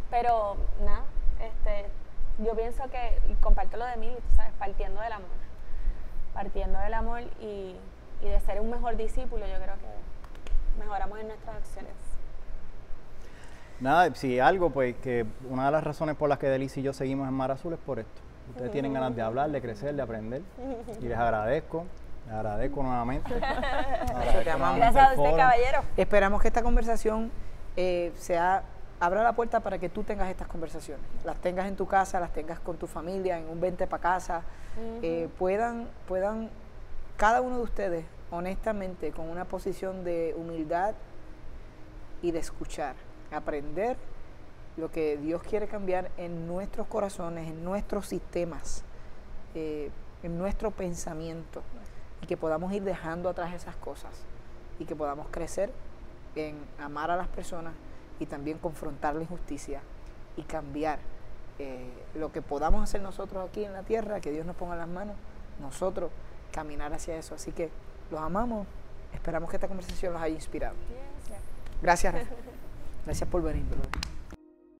Pero nada, yo pienso que, y comparto lo de Mili, tú sabes, partiendo del amor y de ser un mejor discípulo, yo creo que mejoramos en nuestras acciones. Nada, si algo, pues que una de las razones por las que Delisa y yo seguimos en Mar Azul es por esto. Ustedes tienen ganas de hablar, de crecer, de aprender. Y les agradezco nuevamente. Gracias a usted, caballero. Esperamos que esta conversación abra la puerta para que tú tengas estas conversaciones. Las tengas en tu casa, las tengas con tu familia, en un vente para casa. Puedan cada uno de ustedes, honestamente, con una posición de humildad y de escuchar, aprender lo que Dios quiere cambiar en nuestros corazones, en nuestros sistemas, en nuestro pensamiento, y que podamos ir dejando atrás esas cosas y que podamos crecer en amar a las personas y también confrontar la injusticia y cambiar lo que podamos hacer nosotros aquí en la tierra, que Dios nos ponga en las manos, nosotros caminar hacia eso. Así que los amamos, esperamos que esta conversación los haya inspirado. Gracias, Rafa. Gracias por venir, brother.